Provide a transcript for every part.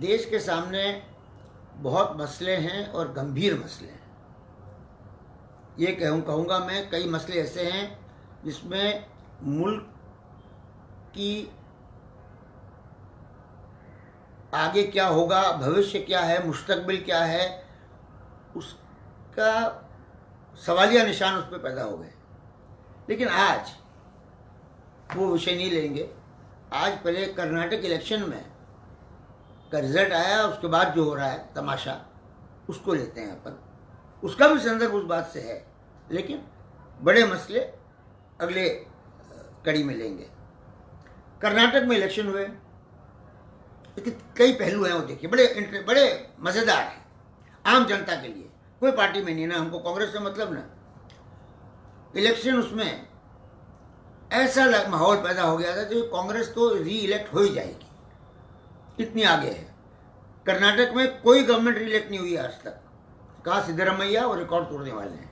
देश के सामने बहुत मसले हैं और गंभीर मसले हैं। ये कहूँगा मैं, कई मसले ऐसे हैं जिसमें मुल्क की आगे क्या होगा, भविष्य क्या है, मुस्तकबिल क्या है, उसका सवालिया निशान उस पर पैदा हो गए। लेकिन आज वो विषय नहीं लेंगे। आज पहले कर्नाटक इलेक्शन में का रिजल्ट आया, उसके बाद जो हो रहा है तमाशा, उसको लेते हैं अपन। उसका भी संदर्भ उस बात से है, लेकिन बड़े मसले अगले कड़ी में लेंगे। कर्नाटक में इलेक्शन हुए, लेकिन कई पहलू हैं वो देखिए, बड़े मज़ेदार हैं आम जनता के लिए। कोई पार्टी में नहीं, ना हमको कांग्रेस से मतलब ना। इलेक्शन उसमें ऐसा माहौल पैदा हो गया था जो कांग्रेस तो री इलेक्ट हो ही जाएगी, इतनी आगे है। कर्नाटक में कोई गवर्नमेंट री इलेक्ट नहीं हुई आज तक। कहा सिद्धरामैया वो रिकॉर्ड तोड़ने वाले हैं।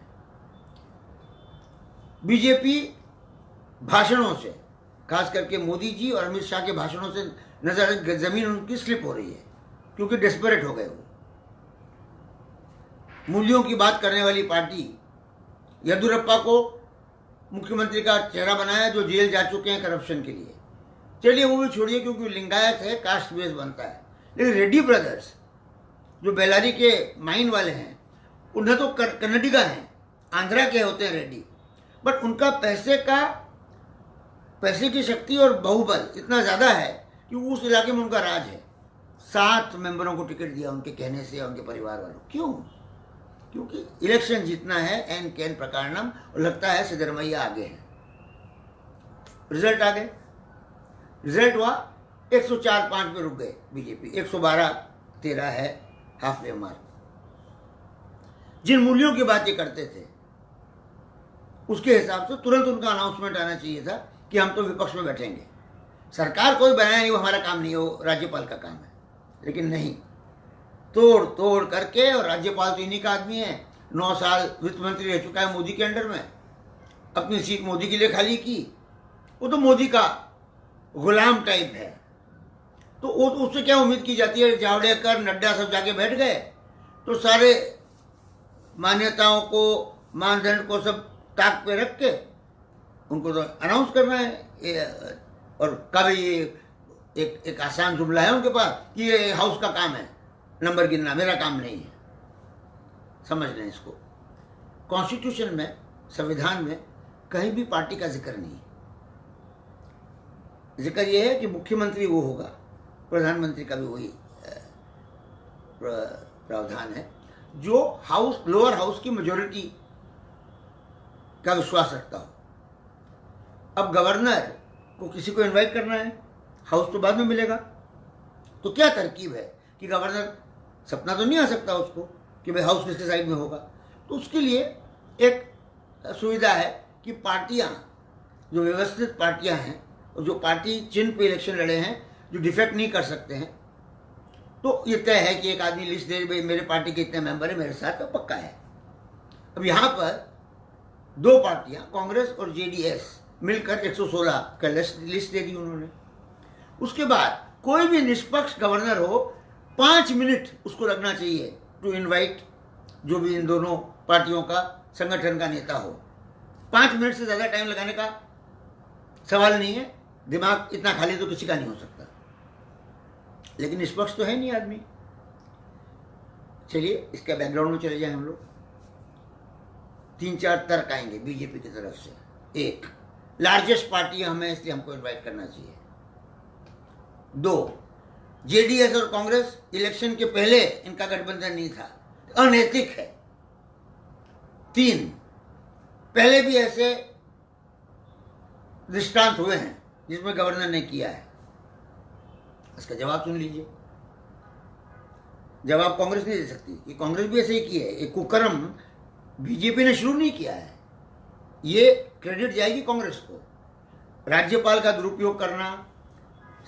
बीजेपी भाषणों से, खास करके मोदी जी और अमित शाह के भाषणों से नजर जमीन उनकी स्लिप हो रही है, क्योंकि डेस्परेट हो गए वो। मूल्यों की बात करने वाली पार्टी येदियुरप्पा को मुख्यमंत्री का चेहरा बनाया, जो जेल जा चुके हैं करप्शन के लिए। चलिए वो भी छोड़िए, क्योंकि लिंगायत है, कास्ट बेस बनता है। लेकिन रेड्डी ब्रदर्स जो बेलारी के माइन वाले हैं, उन्हें तो कन्नडिगा हैं, आंध्रा के होते हैं रेड्डी, बट उनका पैसे की शक्ति और बाहुबल इतना ज़्यादा है कि उस इलाके में उनका राज है। 7 मेंबरों को टिकट दिया उनके कहने से, उनके परिवार वालों। क्यों? क्योंकि इलेक्शन जीतना है एन कैन प्रकारनम, और लगता है सिद्धरामैया आगे है। रिजल्ट आ गए। रिजल्ट हुआ 104-5 पे रुक गए बीजेपी, 112-13 है हाफ वे मार्क। जिन मूल्यों की बात ये करते थे, उसके हिसाब से तुरंत उनका अनाउंसमेंट आना चाहिए था कि हम तो विपक्ष में बैठेंगे। सरकार कोई बनाया नहीं, वो हमारा काम नहीं है, वो राज्यपाल का काम है। लेकिन नहीं, तोड़ करके, और राज्यपाल तो इन्हीं का आदमी है, 9 साल वित्त मंत्री रह चुका है मोदी के अंडर में, अपनी सीट मोदी के लिए खाली की। वो तो मोदी का गुलाम टाइप है, तो उससे क्या उम्मीद की जाती है? जावड़ेकर, नड्डा सब जाके बैठ गए तो सारे मान्यताओं को, मानदंड को सब ताक पे रख के उनको तो अनाउंस करना है। और कभी एक आसान जुमला है उनके पास कि ये हाउस का काम है नंबर गिनना, मेरा काम नहीं है। समझ लें इसको। कॉन्स्टिट्यूशन में, संविधान में कहीं भी पार्टी का जिक्र नहीं है। जिक्र यह है कि मुख्यमंत्री वो होगा, प्रधानमंत्री का भी वही प्रावधान है, जो हाउस, लोअर हाउस की मेजॉरिटी का विश्वास रखता हो। अब गवर्नर को किसी को इनवाइट करना है, हाउस तो बाद में मिलेगा, तो क्या तरकीब है कि गवर्नर, सपना तो नहीं आ सकता उसको कि भाई हाउस किसके साइड में होगा। तो उसके लिए एक सुविधा है कि पार्टियां, जो व्यवस्थित पार्टियां हैं और जो पार्टी चिन्ह पे इलेक्शन लड़े हैं, जो डिफेक्ट नहीं कर सकते हैं, तो ये तय है कि एक आदमी लिस्ट दे, भाई मेरे पार्टी के इतने मेंबर है, मेरे साथ तो पक्का है। अब यहाँ पर 2 पार्टियां, कांग्रेस और जेडीएस, मिलकर 116 का लिस्ट दे दी उन्होंने। उसके बाद कोई भी निष्पक्ष गवर्नर हो, 5 मिनट उसको लगना चाहिए टू इनवाइट जो भी इन दोनों पार्टियों का संगठन का नेता हो। 5 मिनट से ज़्यादा टाइम लगाने का सवाल नहीं है। दिमाग इतना खाली तो किसी का नहीं हो सकता, लेकिन निष्पक्ष तो है नहीं आदमी। चलिए इसका बैकग्राउंड में चले जाए हम लोग। 3-4 तर्क आएंगे बीजेपी की तरफ से। 1, लार्जेस्ट पार्टी हमें, इसलिए हमको इनवाइट करना चाहिए। 2, जेडीएस और कांग्रेस इलेक्शन के पहले इनका गठबंधन नहीं था, अनैतिक है। 3, पहले भी ऐसे दृष्टांत हुए हैं जिसमें गवर्नर ने किया है। इसका जवाब सुन लीजिए। जवाब कांग्रेस नहीं दे सकती कि कांग्रेस भी ऐसे ही की है। एक कुकर्म बीजेपी ने शुरू नहीं किया है, ये क्रेडिट जाएगी कांग्रेस को। राज्यपाल का दुरुपयोग करना,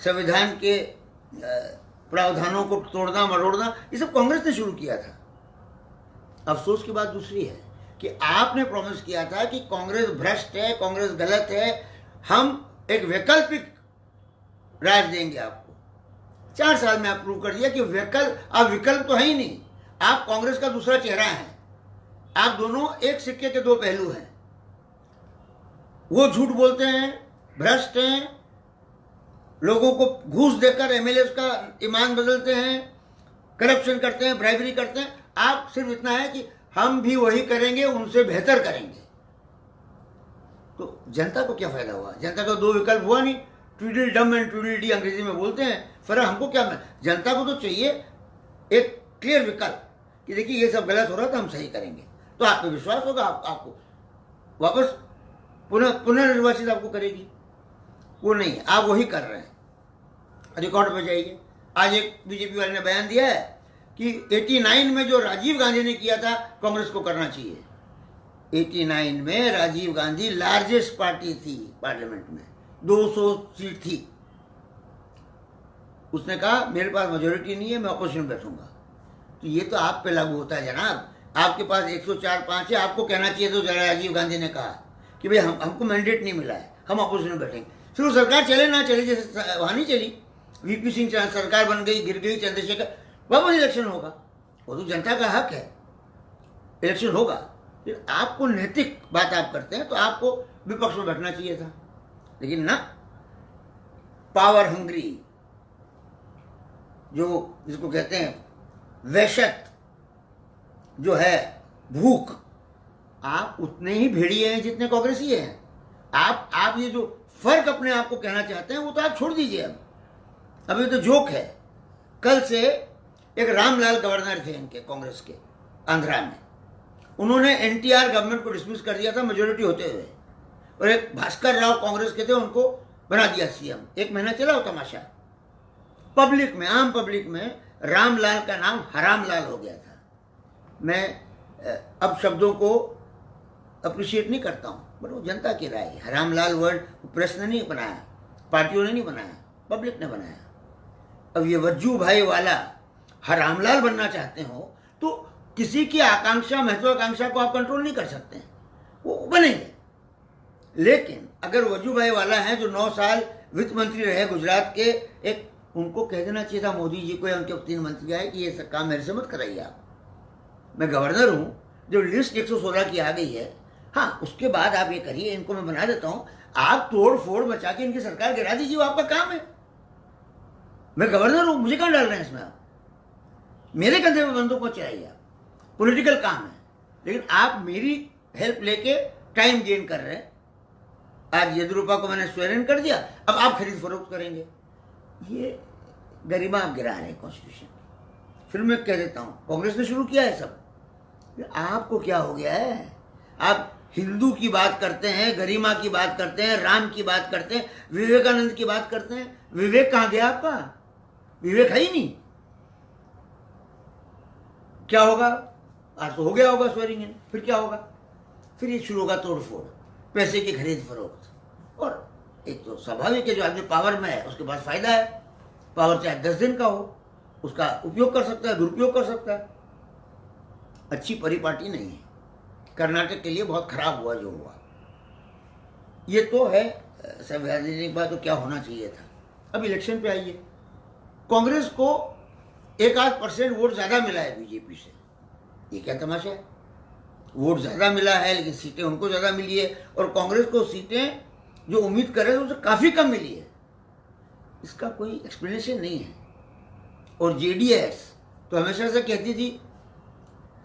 संविधान के प्रावधानों को तोड़ना मरोड़ना, ये सब कांग्रेस ने शुरू किया था। अफसोस की बात दूसरी है कि आपने प्रॉमिस किया था कि कांग्रेस भ्रष्ट है, कांग्रेस गलत है, हम एक वैकल्पिक राज देंगे आपको। 4 साल में आप प्रूव कर दिया कि विकल्प तो है ही नहीं। आप कांग्रेस का दूसरा चेहरा है। आप दोनों एक सिक्के के दो पहलू हैं। वो झूठ बोलते हैं, भ्रष्ट हैं, लोगों को घूस देकर एमएलए का ईमान बदलते हैं, करप्शन करते हैं, ब्राइबरी करते हैं। आप सिर्फ इतना है कि हम भी वही करेंगे, उनसे बेहतर करेंगे। तो जनता को क्या फायदा हुआ? जनता का दो विकल्प हुआ नहीं। ट्विडल डम एंड ट्विडल डी अंग्रेजी में बोलते हैं। फिर हमको क्या, जनता को तो चाहिए एक क्लियर विकल्प कि देखिए ये सब गलत हो रहा था, हम सही करेंगे। तो आप पे विश्वास होगा, आपको वापस पुनर्निर्वाचित आपको करेगी। वो नहीं, आप वही कर रहे हैं। रिकॉर्ड पे जाइए। आज एक बीजेपी वाले ने बयान दिया है कि 89 में जो राजीव गांधी ने किया था, कांग्रेस को करना चाहिए। 89 में राजीव गांधी लार्जेस्ट पार्टी थी पार्लियामेंट में, 200 सीट थी। उसने कहा मेरे पास मेजोरिटी नहीं है, मैं अपोजिशन में बैठूंगा। तो ये तो आप पे लागू होता है जनाब। आपके पास 104-5 है, आपको कहना चाहिए। तो राजीव गांधी ने कहा कि भाई हमको मैंडेट नहीं मिला है, हम अपोजिशन में बैठेंगे। फिर वो सरकार चले ना चले, जैसे वहाँ नहीं चली, वीपी सिंह सरकार बन गई, गिर गई, चंद्रशेखर, वापस इलेक्शन होगा। वो तो जनता का हक है, इलेक्शन होगा। फिर आपको नैतिक बात आप करते हैं तो आपको विपक्ष में बैठना चाहिए था, लेकिन ना, पावर हंग्री, जो जिसको कहते हैं वहशत, जो है भूख, आप उतने ही भेड़िए हैं जितने कांग्रेसी हैं। आप ये जो फर्क अपने आप को कहना चाहते हैं वो तो आप छोड़ दीजिए। अब अभी तो जोक है। कल से एक रामलाल गवर्नर थे इनके कांग्रेस के आंध्रा में, उन्होंने एनटीआर गवर्नमेंट को डिसमिस कर दिया था मेजोरिटी होते हुए, और एक भास्कर राव कांग्रेस के थे, उनको बना दिया सीएम। 1 महीना चला वो तमाशा। पब्लिक में, आम पब्लिक में रामलाल का नाम हरामलाल हो गया था। मैं अब शब्दों को अप्रिशिएट नहीं करता हूँ, बट वो जनता की राय है। हरामलाल वर्ड प्रेस ने नहीं बनाया, पार्टियों ने नहीं बनाया, पब्लिक ने बनाया। अब ये वज्जू भाई वाला हरामलाल बनना चाहते हो तो किसी की आकांक्षा, महत्वाकांक्षा को आप कंट्रोल नहीं कर सकते हैं, वो बनेंगे। लेकिन अगर वज्जू भाई वाला है जो 9 साल वित्त मंत्री रहे गुजरात के, एक उनको कह देना चाहिए था मोदी जी को या उनके 3 मंत्री आए कि ये सब काम मेरे से मत कराइए आप, मैं गवर्नर हूँ। जो लिस्ट 116 की आ गई है, हाँ, उसके बाद आप ये करिए, इनको मैं बना देता हूँ, आप तोड़ फोड़ मचा के इनकी सरकार गिरा दीजिए, वो आपका काम है। मैं गवर्नर हूँ, मुझे कहाँ डाल रहे हैं इसमें आप? मेरे कंधे पे बंदूक मत चलाइए आप, पॉलिटिकल काम है। लेकिन आप मेरी हेल्प लेके टाइम गेन कर रहे हैं। आज येदियुरप्पा को मैंने स्वेर इन कर दिया, अब आप खरीद फरोख्त करेंगे। ये गरिमा आप गिरा रहे हैं कॉन्स्टिट्यूशन। फिर मैं कह देता हूँ कांग्रेस ने शुरू किया है सब। आपको क्या हो गया है? आप हिंदू की बात करते हैं, गरिमा की बात करते हैं, राम की बात करते हैं, विवेकानंद की बात करते हैं। विवेक कहाँ गया आपका? विवेक है ही नहीं। क्या होगा? आज तो हो गया होगा स्वेरिंग इन, फिर क्या होगा? फिर ये शुरू होगा तोड़फोड़, पैसे की खरीद फरोख्त। और एक तो स्वाभाविक है, जो आदमी पावर में है उसके पास फायदा है। पावर चाहे 10 दिन का हो, उसका उपयोग कर सकता है, दुरुपयोग कर सकता है। अच्छी परिपाटी नहीं है। कर्नाटक के लिए बहुत खराब हुआ जो हुआ। ये तो है संवैधानिक बात, तो क्या होना चाहिए था। अब इलेक्शन पे आइए, कांग्रेस को 1-8% वोट ज्यादा मिला है बीजेपी से। ये क्या तमाशा है? वोट ज्यादा मिला है लेकिन सीटें उनको ज्यादा मिली है, और कांग्रेस को सीटें जो उम्मीद कर रहे थे उससे काफी कम मिली है। इसका कोई एक्सप्लेनेशन नहीं है। और जेडीएस तो हमेशा से कहती थी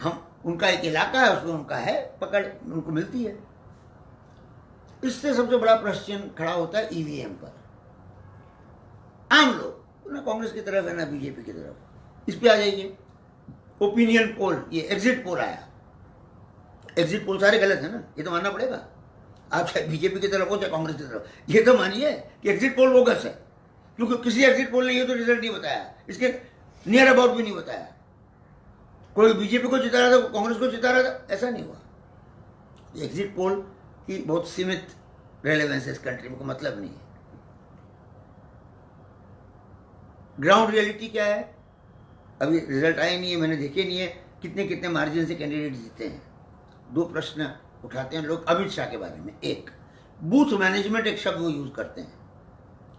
हम, उनका एक इलाका है, उसमें उनका है पकड़, उनको मिलती है। इससे सबसे बड़ा प्रश्न खड़ा होता है ईवीएम पर। आम लोग ना कांग्रेस की तरफ है ना बीजेपी की तरफ। इस पे आ जाइए, ओपिनियन पोल, ये एग्जिट पोल आया। एग्जिट पोल सारे गलत है ना, ये तो मानना पड़ेगा। आप चाहे बीजेपी की तरफ हो चाहे कांग्रेस की तरफ, ये तो मानिए कि एग्जिट पोल बोगस है, क्योंकि किसी एग्जिट पोल ने ये तो रिजल्ट नहीं बताया, इसके नियर अबाउट भी नहीं बताया। कोई बीजेपी को जिता रहा था, कांग्रेस को जिता रहा था, ऐसा नहीं हुआ। एग्जिट पोल की बहुत सीमित रेलेवेंस है इस कंट्री में, कोई मतलब नहीं है। ग्राउंड रियलिटी क्या है? अभी रिजल्ट आए नहीं है, मैंने देखे नहीं है कितने कितने मार्जिन से कैंडिडेट जीते हैं। 2 प्रश्न उठाते हैं लोग अमित शाह के बारे में। एक, बूथ मैनेजमेंट, एक शब्द वो यूज करते हैं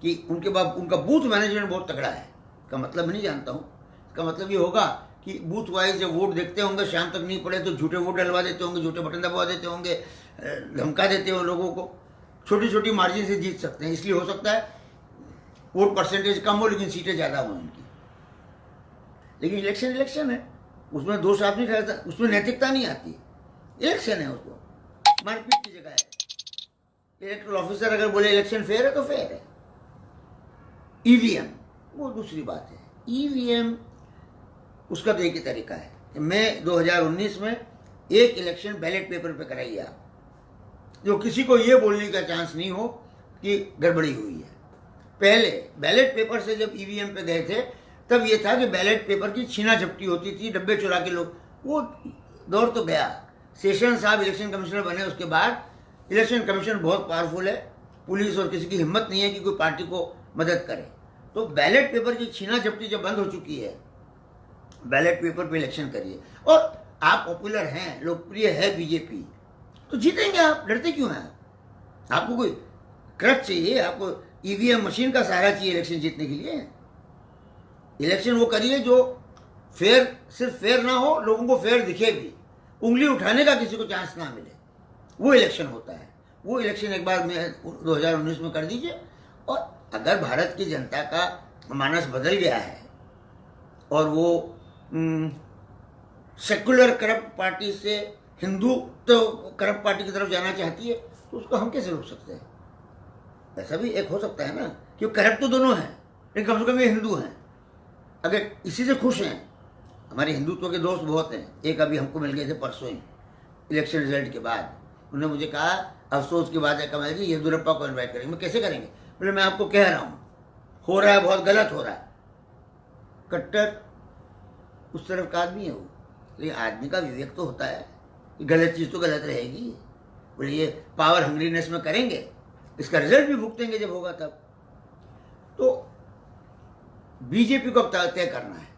कि उनका बूथ मैनेजमेंट बहुत तगड़ा है। का मतलब नहीं जानता हूँ। इसका मतलब ये होगा कि बूथ वाइज जब वोट देखते होंगे, शाम तक नहीं पड़े तो झूठे वोट डलवा देते होंगे, झूठे बटन दबवा देते होंगे, धमका देते हो लोगों को, छोटी छोटी मार्जिन से जीत सकते हैं। इसलिए हो सकता है वोट परसेंटेज कम हो लेकिन सीटें ज़्यादा हो उनकी। लेकिन इलेक्शन है, उसमें दोष आप नहीं ठहरता, उसमें नैतिकता नहीं आती। इलेक्शन है, उसको मारपीट की जगह है। इलेक्टोरल ऑफिसर अगर बोले इलेक्शन फेयर है तो फेयर है। ईवीएम वो दूसरी बात है। ईवीएम उसका तो एक ही तरीका है। मैं 2019 में एक इलेक्शन बैलेट पेपर पे कराई है, जो किसी को ये बोलने का चांस नहीं हो कि गड़बड़ी हुई है। पहले बैलेट पेपर से जब ईवीएम पे गए थे तब ये था कि बैलेट पेपर की छीना झपटी होती थी, डब्बे चुरा के लोग, वो दौर तो गया। सेशन साहब इलेक्शन कमिश्नर बने उसके बाद इलेक्शन कमीशन बहुत पावरफुल है, पुलिस और किसी की हिम्मत नहीं है कि कोई पार्टी को मदद करे। तो बैलेट पेपर की छीना झपटी जब बंद हो चुकी है, बैलेट पेपर पे इलेक्शन करिए। और आप पॉपुलर हैं, लोकप्रिय है बीजेपी, तो जीतेंगे आप। डरते क्यों हैं? आपको कोई क्रच चाहिए? आपको ईवीएम मशीन का सहारा चाहिए इलेक्शन जीतने के लिए? इलेक्शन वो करिए जो फेयर, सिर्फ फेयर ना हो, लोगों को फेयर दिखे भी, उंगली उठाने का किसी को चांस ना मिले, वो इलेक्शन होता है। वो इलेक्शन एक बार में 2019 में कर दीजिए। और अगर भारत की जनता का मानस बदल गया है और वो सेकुलर करप्ट पार्टी से हिंदू तो करप्ट पार्टी की तरफ जाना चाहती है, तो उसको हम कैसे रोक सकते हैं? ऐसा भी एक हो सकता है ना कि करप्ट तो दोनों हैं, लेकिन कम से कम ये हिंदू हैं। अगर इसी से खुश हैं, हमारे हिंदुत्व के दोस्त बहुत हैं। एक अभी हमको मिल गए थे परसों ही इलेक्शन रिजल्ट के बाद। उन्होंने मुझे कहा अफसोस की बात है कमल जी, येदियुरप्पा को इन्वाइट करेंगे। मैं कैसे करेंगे? बोले मैं आपको कह रहा हूँ, हो रहा है, बहुत गलत हो रहा है। कट्टर उस तरफ का आदमी है वो, लेकिन आदमी का विवेक तो होता है कि गलत चीज़ तो गलत रहेगी। बोले ये पावर हंग्रीनेस में करेंगे, इसका रिजल्ट भी भुगतेंगे जब होगा तब। तो बीजेपी को अब तय करना है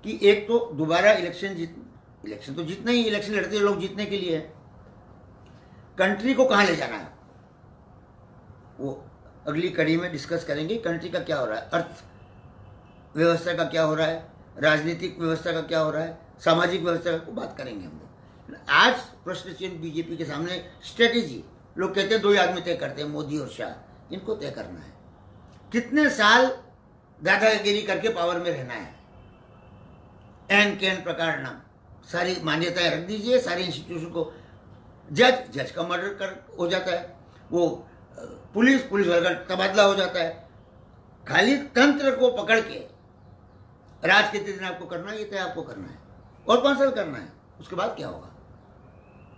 कि एक तो दोबारा इलेक्शन तो जीतना ही, इलेक्शन लड़ते लोग जीतने के लिए है। कंट्री को कहाँ ले जाना है वो अगली कड़ी में डिस्कस करेंगे। कंट्री का क्या हो रहा है, अर्थ व्यवस्था का क्या हो रहा है, राजनीतिक व्यवस्था का क्या हो रहा है, सामाजिक व्यवस्था का बात करेंगे हम लोग। आज प्रश्न चिन्ह बीजेपी के सामने स्ट्रेटेजी, लोग कहते हैं दो ही आदमी तय करते हैं, मोदी और शाह। इनको तय करना है कितने साल दादागिरी करके पावर में रहना है। एन कैन प्रकार नाम सारी मान्यताएं रख दीजिए, सारे इंस्टीट्यूशन को। जज का मर्डर कर हो जाता है, वो पुलिस वाला का तबादला हो जाता है। खाली तंत्र को पकड़ के राज कितने दिन आपको करना है, ये तय आपको करना है, और 5 साल करना है। उसके बाद क्या होगा?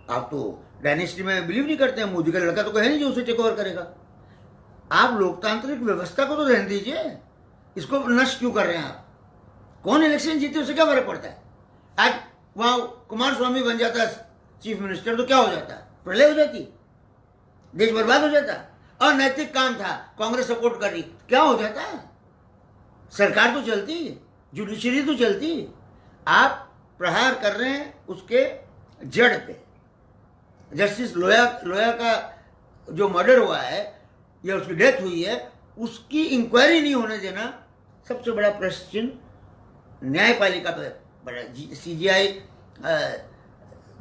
आप तो डायनेस्टी में बिलीव नहीं करते हैं। मोदी का लड़का तो कहे नहीं जो उसे टेक ओवर करेगा। आप लोकतांत्रिक व्यवस्था को तो रहने दीजिए, इसको नष्ट क्यों कर रहे हैं आप? कौन इलेक्शन जीते उससे क्या फर्क पड़ता है? आज वहां कुमार स्वामी बन जाता चीफ मिनिस्टर तो क्या हो जाता? प्रलय हो जाती, देश बर्बाद हो जाता। और नैतिक काम था, कांग्रेस सपोर्ट कर रही, क्या हो जाता है? सरकार तो चलती, जुडिशरी तो चलती। आप प्रहार कर रहे हैं उसके जड़ पे। जस्टिस लोया का जो मर्डर हुआ है या उसकी डेथ हुई है, उसकी इंक्वायरी नहीं होने देना सबसे बड़ा प्रश्न चिन्ह न्यायपालिका पे बड़ा। सीजीआई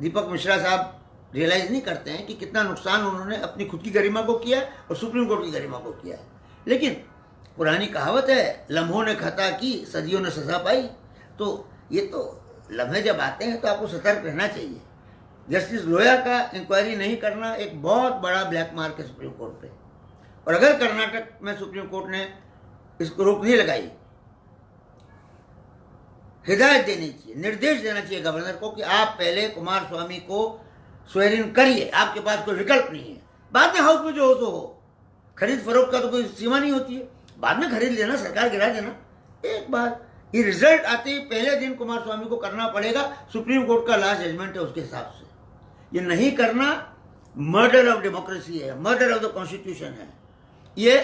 दीपक मिश्रा साहब रियलाइज नहीं करते हैं कि कितना नुकसान उन्होंने अपनी खुद की गरिमा को किया और सुप्रीम कोर्ट की गरिमा को किया है। लेकिन पुरानी कहावत है, लम्हों ने खता की, सदियों ने सजा पाई। तो ये तो लम्हे जब आते हैं तो आपको सतर्क रहना चाहिए। जस्टिस लोया का इंक्वायरी नहीं करना एक बहुत बड़ा ब्लैक मार्क है सुप्रीम कोर्ट पे। और अगर कर्नाटक में सुप्रीम कोर्ट ने इसको रोक नहीं लगाई, हिदायत देनी चाहिए, निर्देश देना चाहिए गवर्नर को कि आप पहले कुमार स्वामी को स्वेरिंग करिए, आपके पास कोई विकल्प नहीं है। बाद में हाउस में जो हो तो हो, खरीद फरोख्त का तो कोई सीमा नहीं होती है, बाद में खरीद लेना, सरकार गिरा देना। एक बार ये रिजल्ट आते ही पहले दिन कुमार स्वामी को करना पड़ेगा। सुप्रीम कोर्ट का लास्ट जजमेंट है उसके हिसाब से। ये नहीं करना मर्डर ऑफ डेमोक्रेसी है, मर्डर ऑफ द कॉन्स्टिट्यूशन है। ये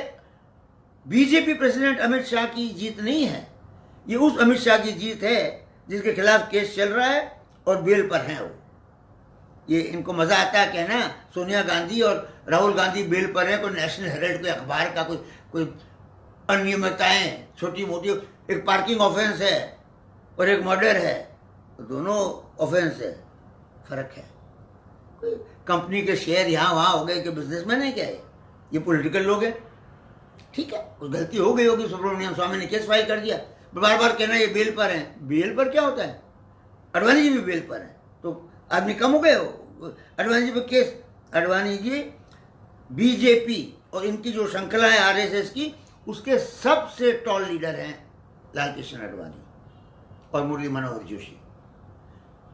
बीजेपी प्रेसिडेंट अमित शाह की जीत नहीं है, ये उस अमित शाह की जीत है जिसके खिलाफ केस चल रहा है और बेल पर हैं वो। ये इनको मजा आता है कहना सोनिया गांधी और राहुल गांधी बेल पर है, कोई नेशनल हेराल्ड, कोई अखबार का कोई अनियमितताएं छोटी मोटी एक पार्किंग ऑफेंस है और एक मर्डर है, तो दोनों ऑफेंस है, फर्क है। कोई कंपनी के शेयर यहाँ वहाँ हो गए कि बिजनेसमैन है क्या ये पॉलिटिकल लोग हैं। ठीक है, कुछ गलती हो गई होगी, सुब्रमण्यम स्वामी ने केस फाइल कर दिया, बार बार कहना ये बेल पर है। बेल पर क्या होता है? अडवाणी जी भी बेल पर है, तो आदमी कम हो गए हो। अडवाणी जी पे केस, अडवाणी जी बीजेपी और इनकी जो श्रृंखला है आरएसएस की, उसके सबसे टॉल लीडर हैं लालकृष्ण अडवाणी और मुरली मनोहर जोशी।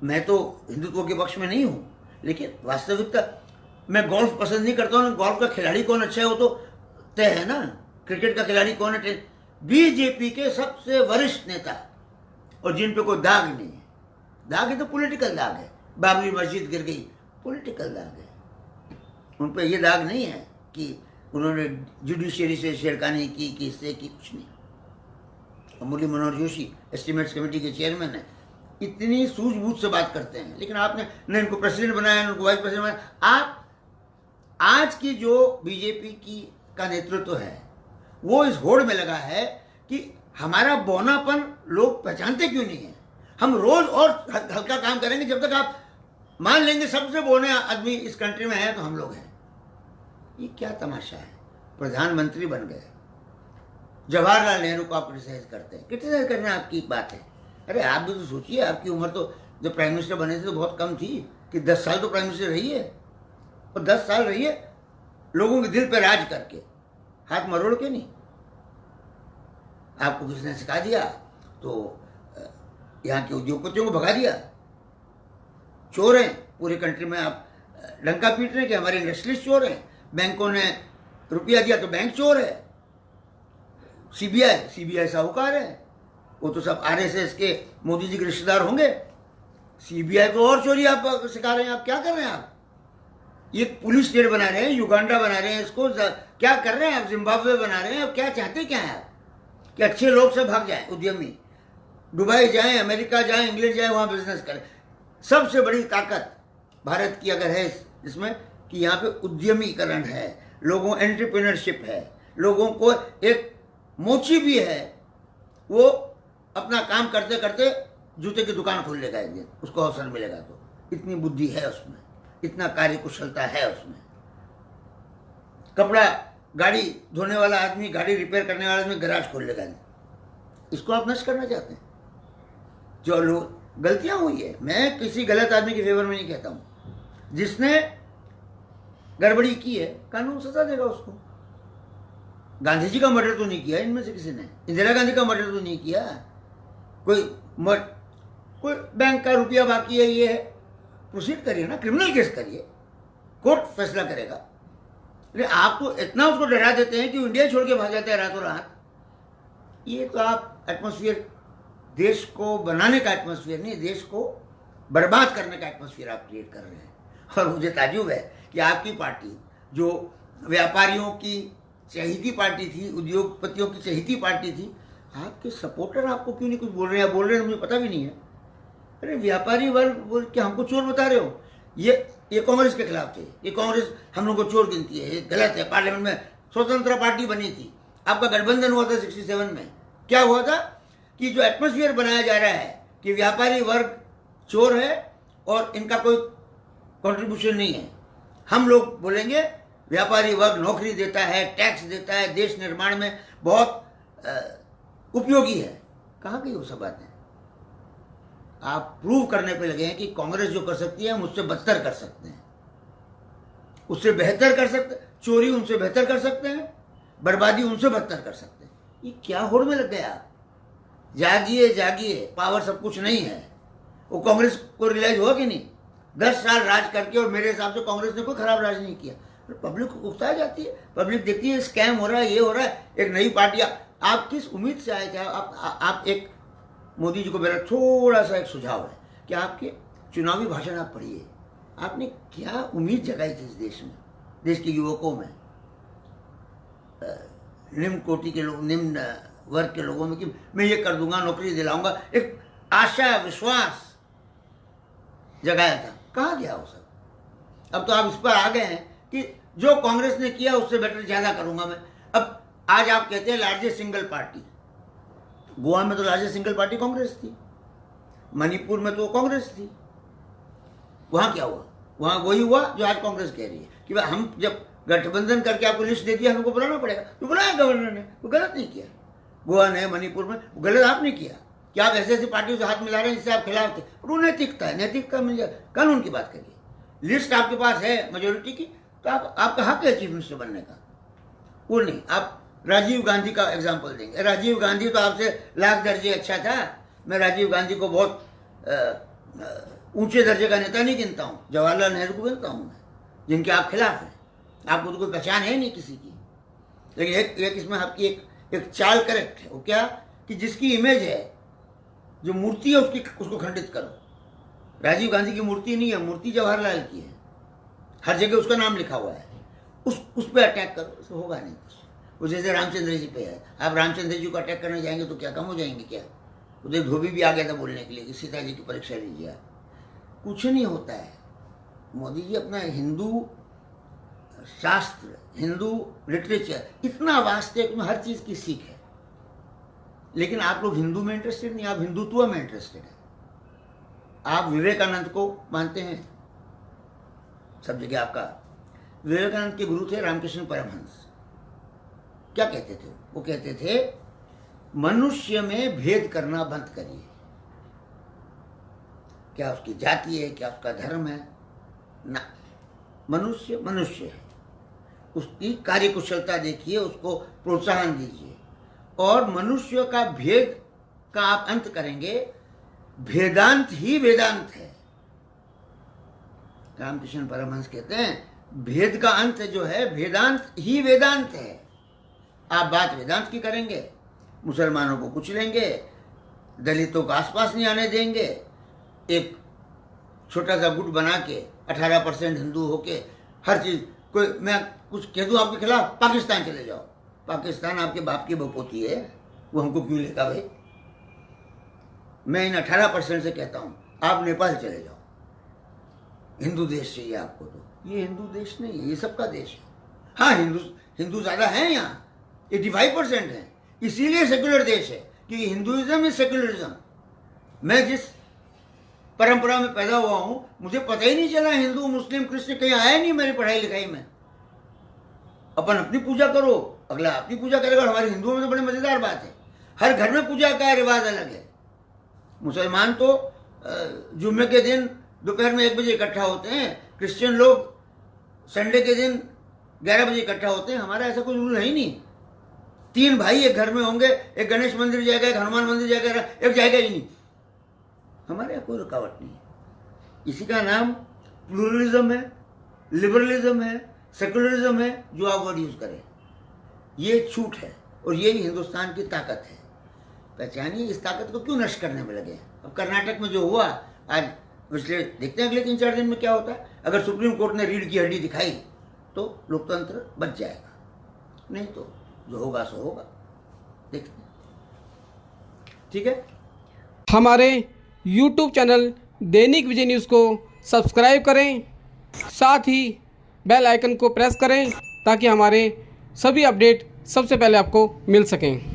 मैं तो हिंदुत्व के पक्ष में नहीं हूं, लेकिन वास्तविकता, मैं गोल्फ पसंद नहीं करता हूं। गोल्फ का खिलाड़ी कौन अच्छा है वो तो तय है ना, क्रिकेट का खिलाड़ी कौन है। बीजेपी के सबसे वरिष्ठ नेता, और जिन पे कोई दाग नहीं है। दाग है तो पॉलिटिकल दाग है, बाबरी मस्जिद गिर गई, पॉलिटिकल दाग है। उन पे ये दाग नहीं है कि उन्होंने जुडिशियरी से छेड़खानी की, किससे की, कुछ नहीं। मुरली मनोहर जोशी एस्टीमेट्स कमेटी के चेयरमैन है, इतनी सूझबूझ से बात करते हैं, लेकिन आपने न इनको प्रेसिडेंट बनाया, न उनको वाइस प्रेसिडेंट बनाया। आप आज की जो बीजेपी की का नेतृत्व है वो इस होड़ में लगा है कि हमारा बौनापन लोग पहचानते क्यों नहीं है। हम रोज और हल्का काम करेंगे जब तक आप मान लेंगे सबसे बौने आदमी इस कंट्री में है तो हम लोग हैं। ये क्या तमाशा है? प्रधानमंत्री बन गए, जवाहरलाल नेहरू को आप क्रिटिसाइज करते हैं। क्रिटिसाइज करना आपकी बात है। अरे आप भी तो सोचिए, आपकी उम्र तो जब प्राइम मिनिस्टर बने थे तो बहुत कम थी कि 10 साल तो प्राइम मिनिस्टर रही है, और 10 साल रही है लोगों के दिल पे राज करके, हाथ मरोड़ के नहीं। आपको किसने सिखा दिया तो यहाँ के उद्योगपतियों को भगा दिया। चोर हैं पूरे कंट्री में, आप डंका पीट रहे हैं कि हमारे इंडस्ट्रियलिस्ट चोर हैं, बैंकों ने रुपया दिया तो बैंक चोर है, सीबीआई साहूकार है। वो तो सब आरएसएस के मोदी जी के रिश्तेदार होंगे। सीबीआई को और चोरी आप सिखा रहे हैं। आप क्या कर रहे हैं? आप ये पुलिस स्टेट बना रहे हैं, युगांडा बना रहे हैं, इसको क्या कर रहे हैं आप? जिम्बाब्वे बना रहे हैं। आप क्या चाहते क्या हैं आप? कि अच्छे लोग से भाग जाएं, उद्यमी दुबई जाएं, अमेरिका जाएं, इंग्लैंड जाएं, वहां बिजनेस करें। सबसे बड़ी ताकत भारत की अगर है जिसमें कि यहाँ पे उद्यमीकरण है, लोगों एंटरप्रेन्योरशिप है, लोगों को एक मोची भी है, वो अपना काम करते करते जूते की दुकान खोल लेगा एक दिन, उसको अवसर मिलेगा। तो इतनी बुद्धि है उसमें, इतना कार्य कुशलता है उसमें। कपड़ा गाड़ी धोने वाला आदमी, गाड़ी रिपेयर करने वाला आदमी गैराज खोल लेगा। इसको आप नष्ट करना चाहते हैं। जो लोग गलतियां हुई है, मैं किसी गलत आदमी के फेवर में नहीं कहता हूं। जिसने गड़बड़ी की है कानून सजा देगा उसको। गांधी जी का मर्डर तो नहीं किया इनमें से किसी ने, इंदिरा गांधी का मर्डर तो नहीं किया। कोई बैंक का रुपया बाकी है, ये है, प्रोसीड करिए ना, क्रिमिनल केस करिए, कोर्ट फैसला करेगा। लेकिन आप तो इतना उसको डरा देते हैं कि इंडिया छोड़ के भाग जाते हैं रातों रात। ये तो आप एटमॉस्फेयर, देश को बनाने का एटमॉस्फेयर नहीं, देश को बर्बाद करने का एटमॉस्फेयर आप क्रिएट कर रहे हैं। और मुझे ताज्जुब है कि आपकी पार्टी जो व्यापारियों की चहेती पार्टी थी, उद्योगपतियों की चहेती पार्टी थी, आपके सपोर्टर आपको क्यों नहीं कुछ बोल रहे हैं? बोल रहे हैं मुझे पता भी नहीं है। अरे व्यापारी वर्ग बोल के हमको चोर बता रहे हो? ये कांग्रेस के खिलाफ थे, ये कांग्रेस हम लोग को चोर गिनती है, ये गलत है। पार्लियामेंट में स्वतंत्र पार्टी बनी थी, आपका गठबंधन हुआ था 67 में। क्या हुआ था कि जो एटमॉस्फेयर बनाया जा रहा है कि व्यापारी वर्ग चोर है और इनका कोई कंट्रीब्यूशन नहीं है। हम लोग बोलेंगे व्यापारी वर्ग नौकरी देता है, टैक्स देता है, देश निर्माण में बहुत उपयोगी है। कहाँ गई वो सब बातें? आप प्रूव करने पे लगे हैं कि कांग्रेस जो कर सकती है हम उससे बदतर कर सकते हैं, उससे बेहतर कर सकते, चोरी उनसे बेहतर कर सकते हैं, बर्बादी उनसे बदतर कर सकते हैं। ये क्या होड़ में लग गया? जागिए जागिए, पावर सब कुछ नहीं है। वो कांग्रेस को रियलाइज हुआ कि नहीं? 10 साल राज करके, और मेरे हिसाब से कांग्रेस ने कोई खराब राज नहीं किया। पब्लिक को उकसाई जाती है, पब्लिक देखती है स्कैम हो रहा है, ये हो रहा है, एक नई पार्टी। आप किस उम्मीद से आए थे? आप एक मोदी जी को मेरा थोड़ा सा एक सुझाव है कि आपके चुनावी भाषण आप पढ़िए। आपने क्या उम्मीद जगाई थी इस देश में, देश के युवकों में, निम्न कोटि के लोग, निम्न वर्ग के लोगों में, कि मैं ये कर दूंगा, नौकरी दिलाऊंगा, एक आशा विश्वास जगाया था। कहाँ गया वो सब? अब तो आप इस पर आ गए हैं कि जो कांग्रेस ने किया उससे बेटर ज्यादा करूंगा मैं। अब आज आप कहते हैं लार्जेस्ट सिंगल पार्टी, गोवा में तो लार्जेस्ट सिंगल पार्टी कांग्रेस थी, मणिपुर में तो कांग्रेस थी। वहाँ क्या हुआ? वहाँ वही हुआ जो आज कांग्रेस कह रही है कि भाई हम जब गठबंधन करके आपको लिस्ट दे दिया, हमको बुलाना पड़ेगा। तो बुलाया गवर्नर ने, वो गलत नहीं किया। गोवा ने, मणिपुर में गलत आपने किया कि आप ऐसे ऐसी पार्टियों से हाथ मिला रहे हैं जिससे आप खिलाफ थे। और वो नैतिकता है, नैतिकता मिल जाए। कानून की बात करिए, लिस्ट आपके पास है मेजोरिटी की, तो आपका हक है चीफ मिनिस्टर बनने का। वो नहीं, आप राजीव गांधी का एग्जाम्पल देंगे। राजीव गांधी तो आपसे लाख दर्जे अच्छा था। मैं राजीव गांधी को बहुत ऊंचे दर्जे का नेता नहीं गिनता हूँ, जवाहरलाल नेहरू को गिनता हूँ मैं, जिनके आप खिलाफ हैं। आपको तो कोई पहचान है नहीं किसी की। लेकिन एक इसमें आपकी एक चाल करेक्ट है। वो क्या कि जिसकी इमेज है, जो मूर्ति है उसको खंडित करो। राजीव गांधी की मूर्ति नहीं है, मूर्ति जवाहरलाल की है, हर जगह उसका नाम लिखा हुआ है। उस पर अटैक करो, उससे होगा नहीं कुछ। वो जैसे रामचंद्र जी पे है, आप रामचंद्र जी को अटैक करने जाएंगे तो क्या कम हो जाएंगे क्या? उधर धोबी भी आ गया था बोलने के लिए कि सीता जी की परीक्षा लीजिए आप। कुछ नहीं होता है। मोदी जी अपना हिंदू शास्त्र, हिंदू लिटरेचर इतना वास्ट है, उसमें हर चीज़ की सीख है। लेकिन आप लोग हिंदू में इंटरेस्टेड नहीं, आप हिंदुत्व में इंटरेस्टेड है। आप विवेकानंद को मानते हैं, सब जगह आपका। विवेकानंद के गुरु थे रामकृष्ण परमहंस। क्या कहते थे? वो कहते थे मनुष्य में भेद करना बंद करिए। क्या उसकी जाति है, क्या उसका धर्म है, ना, मनुष्य मनुष्य है। उसकी कार्यकुशलता देखिए, उसको प्रोत्साहन दीजिए, और मनुष्य का भेद का आप अंत करेंगे। भेदांत ही वेदांत है। रामकृष्ण परमहंस कहते हैं भेद का अंत जो है, वेदांत ही वेदांत है। आप बात वेदांत की करेंगे, मुसलमानों को कुचलेंगे, दलितों को आसपास नहीं आने देंगे, एक छोटा सा गुट बना के 18% हिंदू होके हर चीज, कोई मैं कुछ कह दूं आपके खिलाफ, पाकिस्तान चले जाओ। पाकिस्तान आपके बाप की बपोती है, वो हमको क्यों लेगा भाई? मैं इन 18% से कहता हूं आप नेपाल चले जाओ। हिंदू देश चाहिए आपको, तो ये हिंदू देश नहीं है, ये सबका देश है। हाँ, हिंदू ज्यादा है यहाँ, 85% है, इसीलिए सेक्युलर देश है कि हिंदुइज्म इज सेक्युलरिज्म। मैं जिस परंपरा में पैदा हुआ हूं, मुझे पता ही नहीं चला हिंदू मुस्लिम क्रिश्चियन कहीं आया नहीं मेरी पढ़ाई लिखाई में। अपन अपनी पूजा करो, अगला अपनी पूजा करेगा। हमारे हिंदुओं में तो बड़ी मजेदार बात है, हर घर में पूजा का रिवाज अलग है। मुसलमान तो जुम्मे के दिन दोपहर में 1 बजे इकट्ठा होते हैं, क्रिश्चियन लोग संडे के दिन 11 बजे इकट्ठा होते हैं। हमारा ऐसा कोई रूल है ही नहीं। 3 भाई एक घर में होंगे, एक गणेश मंदिर जाएगा, एक हनुमान मंदिर जाएगा, एक जाएगा ही नहीं। हमारे यहाँ कोई रुकावट नहीं है। इसी का नाम प्लूरलिज्म है, लिबरलिज्म है, सेकुलरिज्म है, जो आप वर्ड यूज करें। ये छूट है और यही हिंदुस्तान की ताकत है। पहचानिए, इस ताकत को क्यों नष्ट करने में लगे। अब कर्नाटक में जो हुआ आज, पिछले देखते हैं अगले 3-4 दिन में क्या होता है। अगर सुप्रीम कोर्ट ने रीढ़ की हड्डी दिखाई तो लोकतंत्र बच जाएगा, नहीं तो जो होगा सो होगा। देखते हैं, ठीक है। हमारे YouTube चैनल दैनिक विजय न्यूज़ को सब्सक्राइब करें, साथ ही बेल आइकन को प्रेस करें ताकि हमारे सभी अपडेट सबसे पहले आपको मिल सकें।